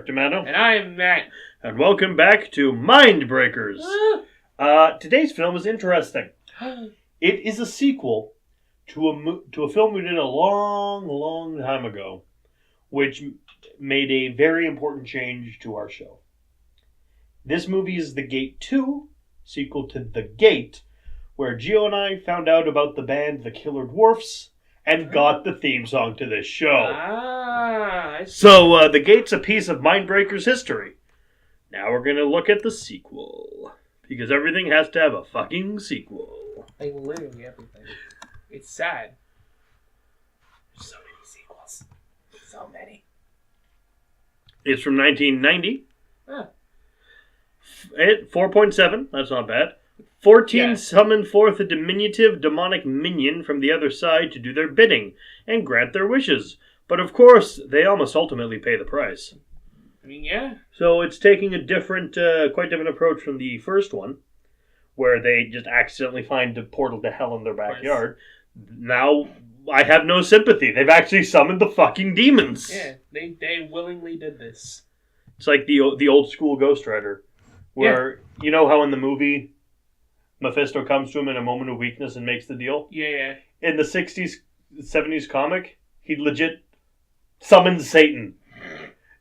Eric D'Amato. And I'm Matt. And welcome back to Mindbreakers. Today's film is interesting. It is a sequel to a film we did a long time ago, which made a very important change to our show. This movie is The Gate 2, sequel to The Gate, where Gio and I found out about the band The Killer Dwarfs and got the theme song to this show. So, The Gate's a piece of Mindbreakers history. Now we're going to look at the sequel. Because everything has to have a fucking sequel. Like, literally everything. It's sad. There's so many sequels. So many. It's from 1990. Huh. 4.7. That's not bad. 14 summon forth a diminutive demonic minion from the other side to do their bidding and grant their wishes. But of course, they all must ultimately pay the price. I mean, yeah. So it's taking a different, quite different approach from the first one, where they just accidentally find a portal to hell in their backyard. Now, I have no sympathy. They've actually summoned the fucking demons. Yeah, they willingly did this. It's like the old school Ghost Rider, where, you know how in the movie Mephisto comes to him in a moment of weakness and makes the deal? Yeah. In the 60s, 70s comic, he legit summons Satan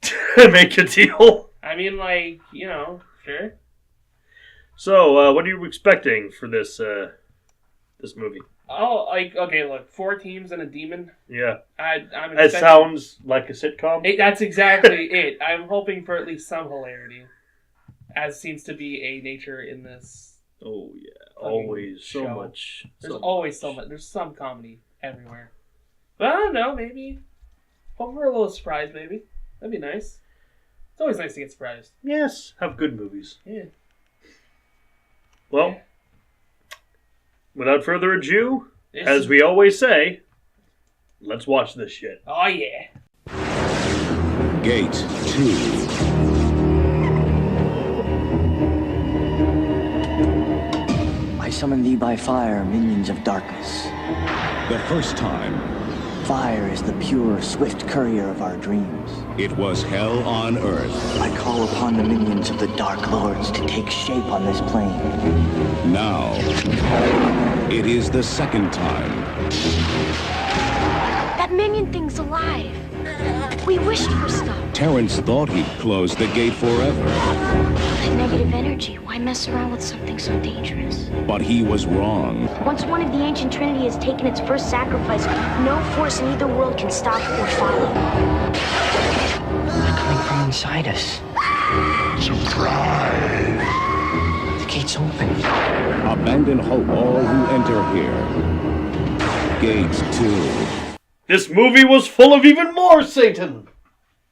to make a deal. I mean, like, sure. So, what are you expecting for this this movie? Oh, okay, look, 4 teams and a demon. Yeah. I'm expecting... It sounds like a sitcom. That's exactly it. I'm hoping for at least some hilarity, as seems to be a nature in this. Oh, yeah. Always so show. much. There's always so much. There's some comedy everywhere. But I don't know, maybe. Hope we're a little surprised, maybe. That'd be nice. It's always nice to get surprised. Yes, have good movies. Yeah. Well, without further ado, as we always say, let's watch this shit. Oh, yeah. Gate 2. I summon thee by fire, minions of darkness. The first time. Fire is the pure, swift courier of our dreams. It was hell on earth. I call upon the minions of the Dark Lords to take shape on this plane. Now, it is the second time. That minion thing's alive. We wished for stuff. Terrence thought he'd close the gate forever. That negative energy, why mess around with something so dangerous? But he was wrong. Once one of the ancient trinity has taken its first sacrifice, no force in either world can stop or follow. They're coming from inside us. Surprise! The gate's open. Abandon hope, all who enter here. Gate 2. This movie was full of even more Satan!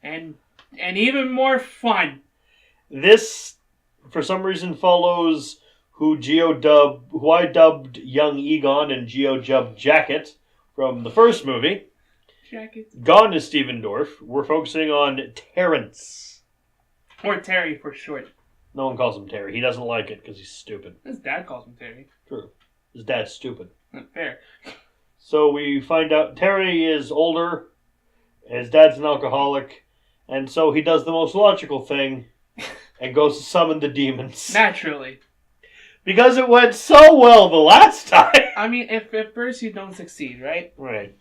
And even more fun. This, for some reason, follows who I dubbed Young Egon and Gio dubbed Jacket from the first movie. Jacket. Gone is Stephen Dorff. We're focusing on Terrence. Or Terry for short. No one calls him Terry. He doesn't like it because he's stupid. His dad calls him Terry. True. His dad's stupid. Fair. So we find out Terry is older, his dad's an alcoholic, and so he does the most logical thing and goes to summon the demons. Naturally. Because it went so well the last time. I mean, if first you don't succeed, right? Right.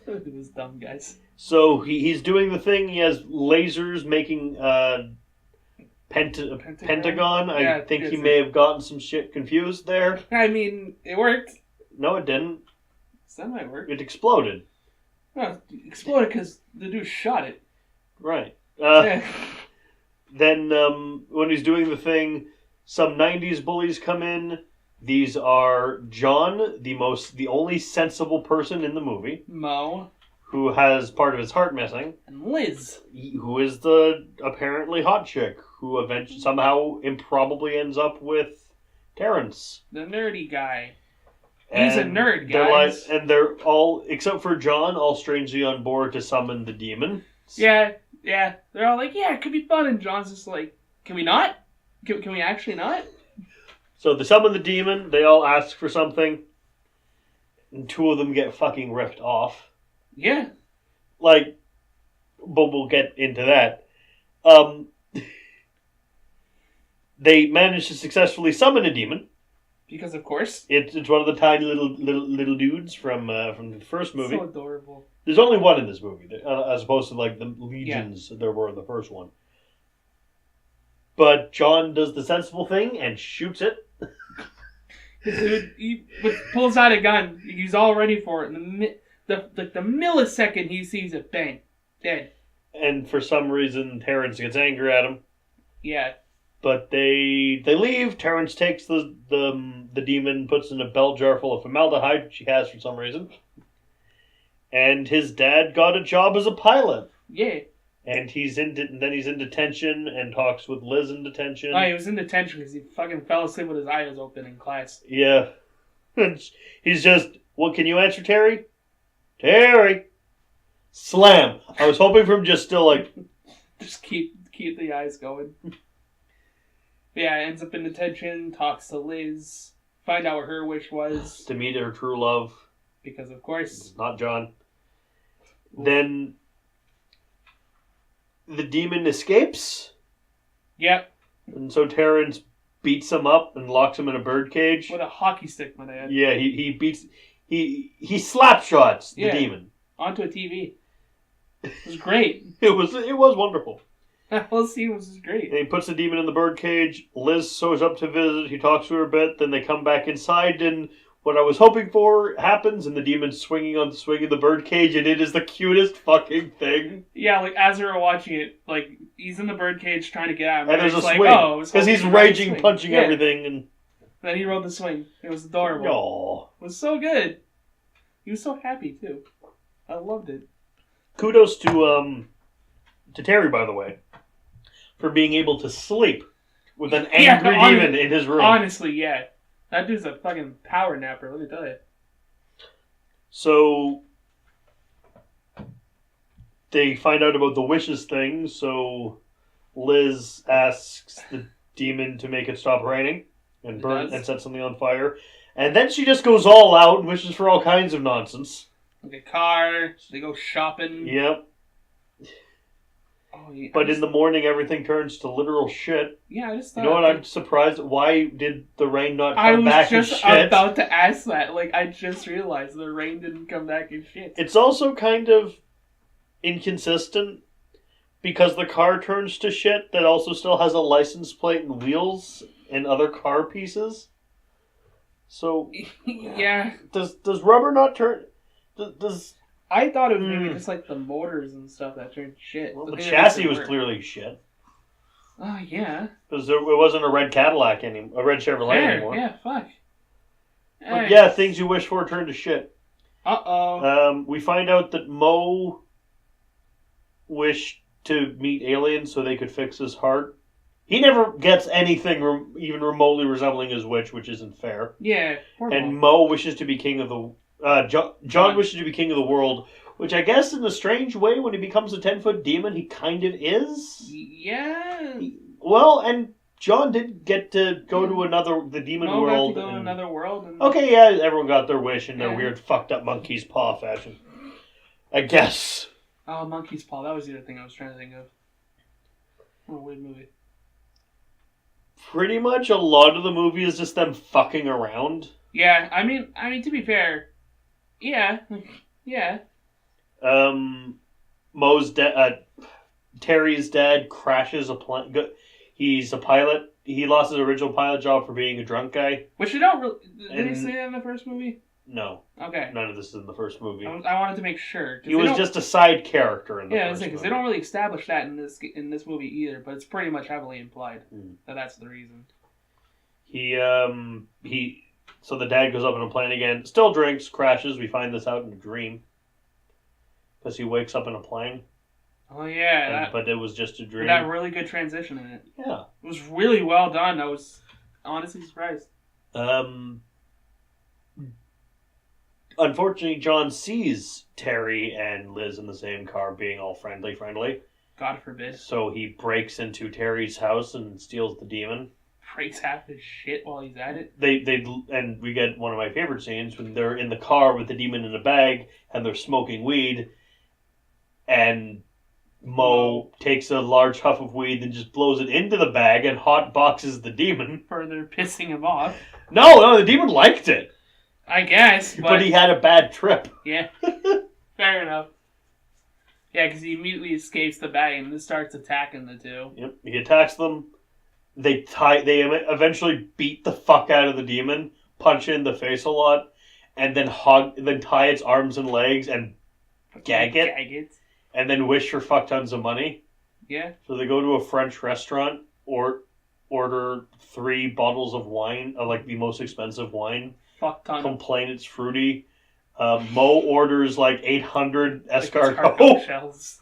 Look at this dumb guys. So he's doing the thing, he has lasers making Pentagon. Yeah, I think he may have gotten some shit confused there. I mean, it worked. No, it didn't. So that might work. It exploded. No, it exploded because the dude shot it. Right. Yeah. Then, when he's doing the thing, some 90s bullies come in. These are John, the only sensible person in the movie. Mo. Who has part of his heart missing. And Liz. Who is the apparently hot chick, who eventually somehow improbably ends up with Terrence. The nerdy guy. He's a nerd, guys. They're all, except for John, all strangely on board to summon the demon. Yeah. They're all like, yeah, it could be fun. And John's just like, can we not? Can we actually not? So they summon the demon, they all ask for something, and 2 of them get fucking ripped off. Yeah. Like, but we'll get into that. They managed to successfully summon a demon. Because of course. It's one of the tiny little dudes from the first movie. So adorable. There's only one in this movie, as opposed to like the legions there were in the first one. But John does the sensible thing and shoots it. Dude, he pulls out a gun. He's all ready for it. And the millisecond he sees it, bang, dead. And for some reason, Terrence gets angry at him. Yeah. But they leave. Terrence takes the demon, puts in a bell jar full of formaldehyde, which he has for some reason. And his dad got a job as a pilot. Yeah. And then he's in detention and talks with Liz in detention. Oh, he was in detention because he fucking fell asleep with his eyes open in class. Yeah. He's just, well, can you answer, Terry? Terry! Slam! I was hoping for him just still like... Just keep the eyes going. Yeah, ends up in detention, talks to Liz, find out what her wish was. To meet her true love. Because of course. Not John. Then... the demon escapes. Yep. And so Terrence beats him up and locks him in a birdcage. With a hockey stick, my dad. Yeah, he slap shots the demon. Onto a TV. It was great. It was wonderful. That whole scene was just great. And he puts the demon in the birdcage. Liz shows up to visit. He talks to her a bit. Then they come back inside, and what I was hoping for happens, and the demon's swinging on the swing of the birdcage, and it is the cutest fucking thing. Yeah, like, as we were watching it, like, he's in the birdcage trying to get out. And there's a like, swing. Because he's raging, punching everything. And then he rode the swing. It was adorable. Aww. It was so good. He was so happy, too. I loved it. Kudos to Terry, by the way, for being able to sleep with an angry demon in his room. Honestly, yeah. That dude's a fucking power napper, let me tell you. So, they find out about the wishes thing, so Liz asks the demon to make it stop raining and burn and set something on fire. And then she just goes all out and wishes for all kinds of nonsense. Like a car, they go shopping. Yep. Oh, yeah, but in the morning, everything turns to literal shit. Yeah, I just thought... You know what? I'm surprised. Why did the rain not come back and shit? I was just about to ask that. Like, I just realized the rain didn't come back and shit. It's also kind of inconsistent because the car turns to shit that also still has a license plate and wheels and other car pieces. So... yeah. Does rubber not turn... Does... I thought it was maybe just like the motors and stuff that turned shit. Well, the chassis was clearly shit. Oh, yeah. Because it wasn't a red Cadillac anymore, a red Chevrolet anymore. Yeah, fuck. But yeah, things you wish for turn to shit. Uh-oh. We find out that Mo wished to meet aliens so they could fix his heart. He never gets anything even remotely resembling his wish, which isn't fair. Yeah. And Mo wishes to be king of the... John wishes to be king of the world, which I guess in a strange way, when he becomes a 10-foot demon, he kind of is. Yeah. Well, and John did get to go to the demon world. Got to go to another world. And... Okay, yeah, everyone got their wish in their weird, fucked up monkey's paw fashion. I guess. Oh, monkey's paw. That was the other thing I was trying to think of. What a weird movie. Pretty much a lot of the movie is just them fucking around. Yeah, I mean, to be fair... Yeah. Mo's Terry's dad crashes a plane. He's a pilot. He lost his original pilot job for being a drunk guy. Which you don't really... Did he say that in the first movie? No. Okay. None of this is in the first movie. I wanted to make sure. He was just a side character in the first movie. Because they don't really establish that in this movie either, but it's pretty much heavily implied that that's the reason. So the dad goes up in a plane again, still drinks, crashes. We find this out in a dream. Because he wakes up in a plane. Oh, yeah. But it was just a dream. That really good transition in it. Yeah. It was really well done. I was honestly surprised. Unfortunately, John sees Terry and Liz in the same car being all friendly. God forbid. So he breaks into Terry's house and steals the demon. Breaks half his shit while he's at it. And we get one of my favorite scenes when they're in the car with the demon in a bag and they're smoking weed. And Mo takes a large huff of weed and just blows it into the bag and hot boxes the demon. Further pissing him off. No, the demon liked it. I guess, but he had a bad trip. Yeah. Fair enough. Yeah, because he immediately escapes the bag and then starts attacking the two. Yep, he attacks them. They eventually beat the fuck out of the demon, punch it in the face a lot, and then tie its arms and legs and gag it. And then wish for fuck tons of money. Yeah. So they go to a French restaurant or order 3 bottles of wine, like the most expensive wine. Fuck ton. Complain it's fruity. Mo orders like 800 escargot shells.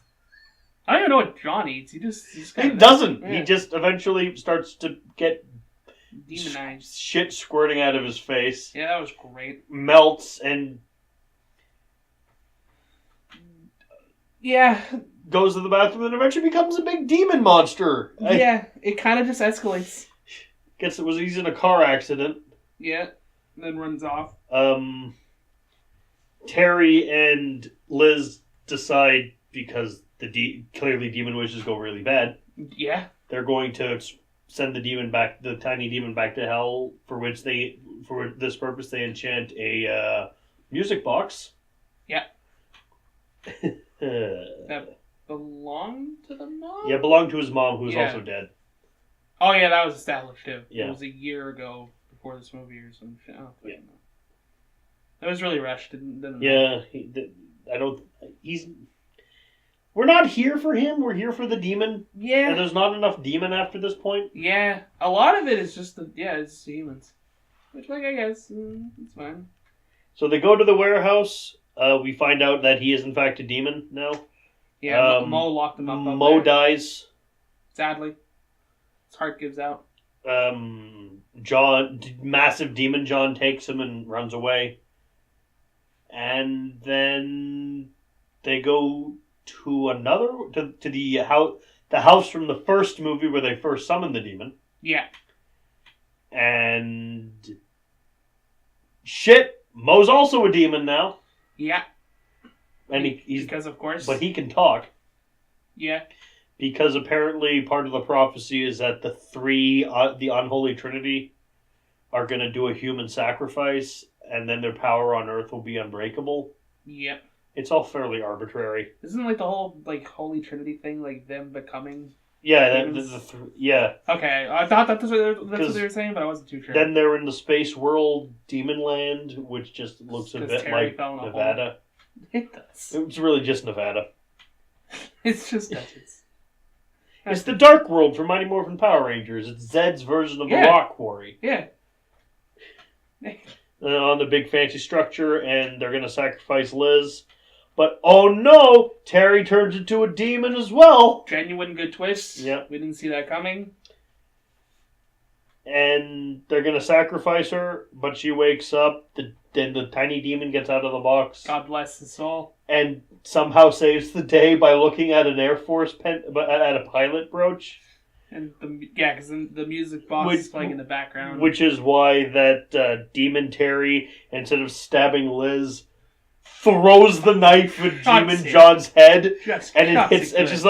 I don't even know what John eats. He doesn't. Yeah. He just eventually starts to get demonized. Shit squirting out of his face. Yeah, that was great. Melts and goes to the bathroom and eventually becomes a big demon monster. Yeah, it kind of just escalates. He's in a car accident. Yeah, and then runs off. Terry and Liz decide, because clearly demon wishes go really bad. Yeah. They're going to send the tiny demon back to hell, for this purpose they enchant a music box. Yeah. That belonged to the mom? Yeah, belonged to his mom, who was also dead. Oh yeah, that was established too. Yeah. It was a year ago before this movie or some shit. I don't know. It was really rushed. Didn't yeah, we're not here for him. We're here for the demon. Yeah. And there's not enough demon after this point. Yeah. A lot of it is just it's humans. Which, I guess, it's fine. So they go to the warehouse. We find out that he is in fact a demon now. Yeah, Mo locked him up Mo there. dies. Sadly. His heart gives out. Massive demon John takes him and runs away. And then they go to the house from the first movie where they first summoned the demon. Yeah. And shit, Mo's also a demon now. Yeah. And he's because of course. But he can talk. Yeah. Because apparently part of the prophecy is that the unholy trinity are going to do a human sacrifice, and then their power on Earth will be unbreakable. Yep. It's all fairly arbitrary. Isn't the whole Holy Trinity thing them becoming? Yeah, yeah. Okay, I thought that's what they were saying, but I wasn't too sure. Then they're in the space world, Demon Land, which just looks a bit Terry like Hole. Nevada. It does. It's really just Nevada. It's just Duchess. It's the Dark World from Mighty Morphin Power Rangers. It's Zed's version of the Rock Quarry. Yeah. On the big fancy structure, and they're going to sacrifice Liz. But, oh no! Terry turns into a demon as well! Genuine good twist. Yeah. We didn't see that coming. And they're going to sacrifice her, but she wakes up. Then the tiny demon gets out of the box. God bless his soul. And somehow saves the day by looking at an Air Force at a pilot brooch. And because the music box is playing in the background. Which is why that Demon Terry, instead of stabbing Liz, throws the knife at Demon John's head, and it hits. It's just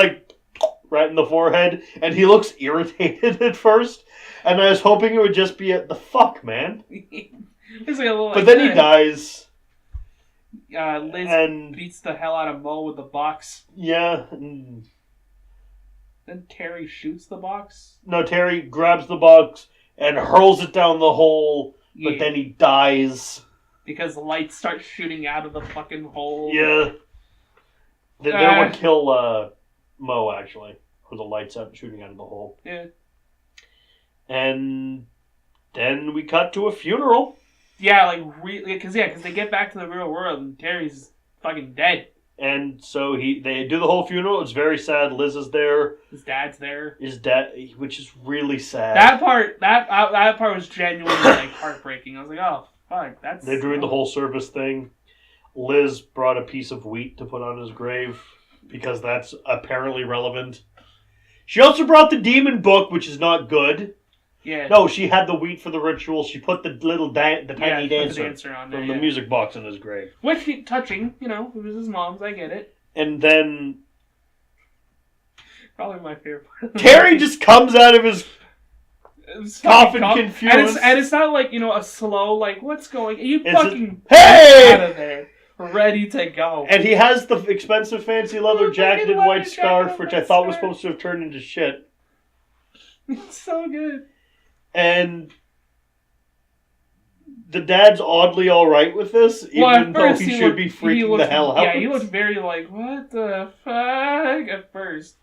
right in the forehead, and he looks irritated at first. And I was hoping it would just be the fuck, man. But then he dies. Liz beats the hell out of Mo with the box. Yeah. Then Terry shoots the box? No, Terry grabs the box and hurls it down the hole, but then he dies. Because the lights start shooting out of the fucking hole. Yeah. That would kill Mo, actually. Or the lights shooting out of the hole. Yeah. And then we cut to a funeral. Yeah, because they get back to the real world and Terry's fucking dead. And so they do the whole funeral. It's very sad. Liz is there. His dad's there. His dad, which is really sad. That part was genuinely heartbreaking. I was like, oh fuck, that's. They're doing the whole service thing. Liz brought a piece of wheat to put on his grave because that's apparently relevant. She also brought the demon book, which is not good. Yeah. No, she had the wheat for the ritual. She put the little tiny dancer on there, from the music box in his grave. Which, touching, it was his mom's, I get it. And then Probably my favorite part. Terry just comes out of his coffin confused. And it's not like, a slow, like, what's going... You It's fucking... Hey! Out of there. Ready to go. And he has the expensive fancy leather jacket and white scarf, which I thought was supposed to have turned into shit. It's so good. And the dad's oddly alright with this, even though he should be freaking the hell out. Yeah, he looked very like, what the fuck, at first.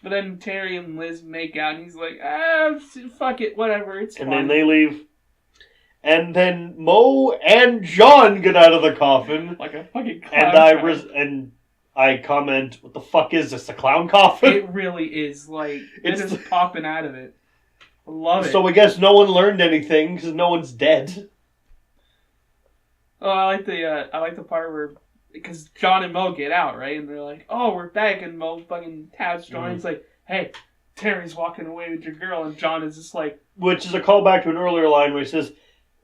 But then Terry and Liz make out, and he's like, fuck it, whatever, it's fine. And then they leave. And then Mo and John get out of the coffin. Like a fucking clown. And I comment, what the fuck is this, a clown coffin? It really is, like, it's just popping out of it. I love it. So I guess no one learned anything, because no one's dead. Oh, I like the part where, because John and Mo get out, right? And they're like, oh, we're back, and Mo fucking taps John. He's like, hey, Terry's walking away with your girl, and John is just like... Which is a callback to an earlier line where he says,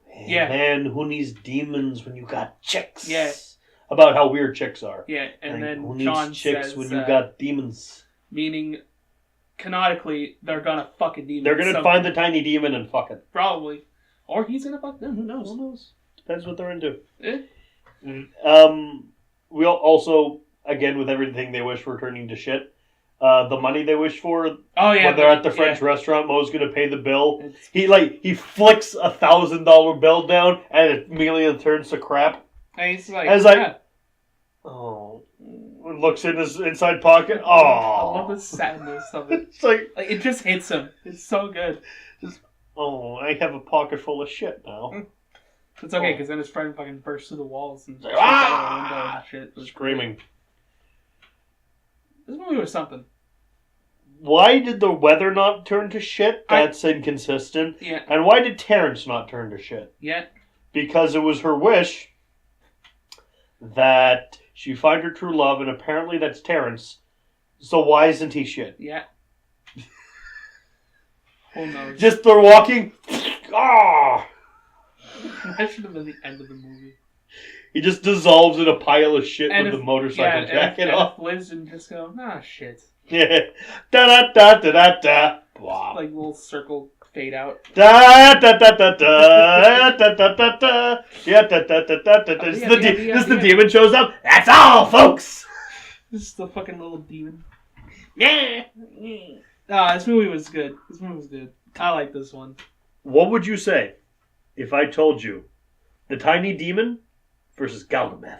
hey, yeah, man, who needs demons when you got chicks? Yeah. About how weird chicks are. Yeah, and then who needs John chicks says, when you got demons? Meaning, canonically, they're gonna fuck a demon. They're gonna find the tiny demon and fuck it. Probably. Or he's gonna fuck them, who knows? Who knows? Depends what they're into. Eh? We'll also, again, with everything they wish for turning to shit, the money they wish for, when they're at the French restaurant, Mo's gonna pay the bill. He flicks $1,000 bill down, and it immediately turns to crap. And he's like, oh, looks in his inside pocket. Oh, I love the sadness of it. It's like it just hits him. It's so good. I have a pocket full of shit now. It's okay, because then his friend fucking bursts through the walls and like, out the window and shit. Screaming. This movie was something. Why did the weather not turn to shit? That's inconsistent. Yeah. And why did Terrence not turn to shit? Yeah. Because it was her wish that she find her true love, and apparently that's Terrence. So why isn't he shit? Yeah. Who knows? Just they're walking. Ah! That should have been the end of the movie. He just dissolves in a pile of shit and with the motorcycle jacket off. off. Liz and just go, shit. Yeah. Da da da da da da. Wow. Like little circle fade out. Da da da da da da da da da. Yeah, da da da da da. This is the demon shows up. That's all, folks. This is the fucking little demon. Yeah. This movie was good. I like this one. What would you say if I told you the tiny demon versus Galgameth?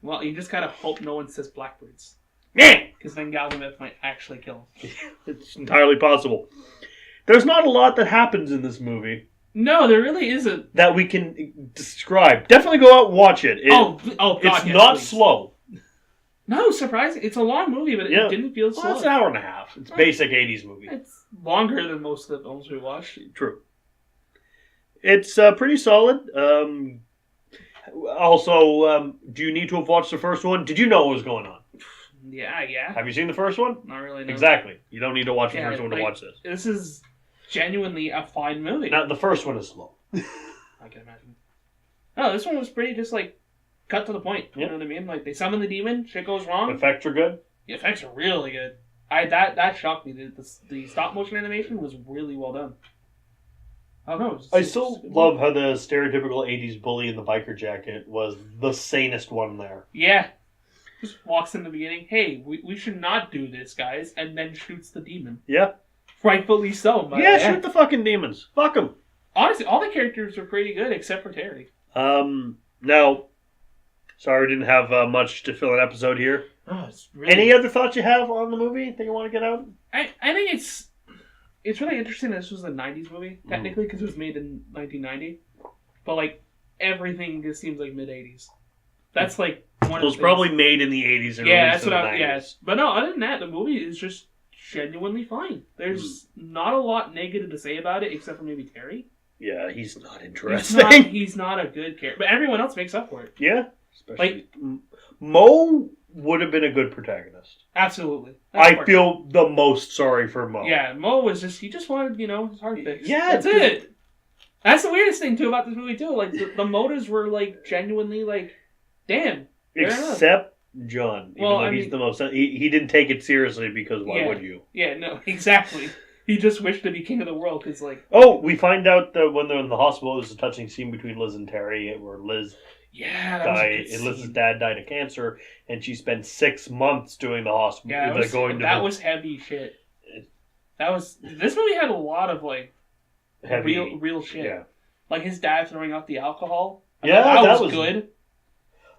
Well, you just gotta hope no one says blackbirds. Yeah. Because then Galgameth might actually kill him. It's entirely possible. There's not a lot that happens in this movie. No, there really isn't. That we can describe. Definitely go out and watch it. God, it's not please. Slow. No, surprising. It's a long movie, but it didn't feel slow. Well, it's an hour and a half. It's basic 80s movie. It's longer than most of the films we watch. True. It's pretty solid. Also, do you need to have watched the first one? Did you know what was going on? Yeah. Have you seen the first one? Not really, no. Exactly. You don't need to watch the first one to watch this. This is genuinely a fine movie. Now, the first one is slow. I can imagine. No, this one was pretty just like cut to the point. You know what I mean? Like they summon the demon, shit goes wrong. The effects are good. The effects are really good. That shocked me. The stop motion animation was really well done. I don't know. I still love how the stereotypical 80s bully in the biker jacket was the sanest one there. Yeah. Just walks in the beginning, hey, we should not do this, guys, and then shoots the demon. Yeah. Rightfully so, man. Yeah, shoot the fucking demons. Fuck them. Honestly, all the characters were pretty good except for Terry. Now, sorry we didn't have much to fill an episode here. Oh, it's really... Any other thoughts you have on the movie that you want to get out? I think it's really interesting that this was a 90s movie, technically, because it was made in 1990. But, like, everything just seems like mid-80s. That's, like, one of the things. It was probably made in the 80s and released in the 90s. Yeah, but no, other than that, the movie is just genuinely fine. There's not a lot negative to say about it, except for maybe Terry. Yeah, he's not interesting. He's not a good character. But everyone else makes up for it. Yeah. Especially Mo would have been a good protagonist. Absolutely. I feel the most sorry for Mo. Yeah, Mo was he just wanted, his heart fixed. Yeah. That's it. That's the weirdest thing, too, about this movie, too. Like, the motives were, like, genuinely, like, damn, Except John. Even Well, though I he's mean- the most... He didn't take it seriously because why Yeah. would you? Yeah, no, exactly. He just wished to be king of the world because, like... Oh, we find out that when they're in the hospital, there's a touching scene between Liz and Terry where Liz Yeah, that was a died. good Liz's scene. dad died of cancer, and she spent 6 months doing the hospital. Yeah, that was heavy shit. This movie had a lot of, like, heavy. real shit. Yeah. Like his dad throwing out the alcohol. Yeah, that that was was good.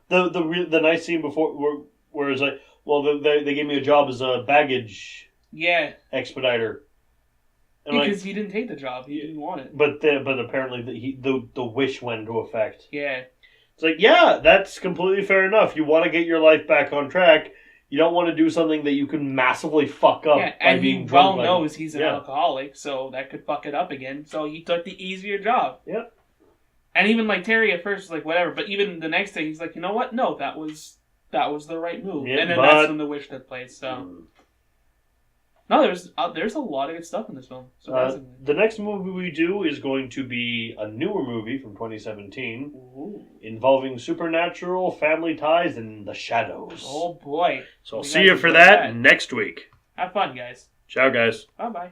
The nice scene before where it's like, well, they gave me a job as a baggage Yeah, expediter. And because he didn't take the job. He didn't want it. but apparently the wish went into effect. Yeah. It's like, yeah, that's completely fair enough. You want to get your life back on track. You don't want to do something that you can massively fuck up Yeah, by and being he drunk. well knows he's an alcoholic, so that could fuck it up again. So he took the easier job. Yep. And even like Terry at first was like whatever, but even the next day he's like, you know what? No, that was the right move. Yeah, and then but- that's when the wish took place. So no, there's a lot of good stuff in this film. Surprisingly. The next movie we do is going to be a newer movie from 2017 Ooh. involving supernatural family ties and the shadows. Oh boy. So I'll You see guys you for enjoy that that. next week. Have fun, guys. Ciao, guys. Bye bye.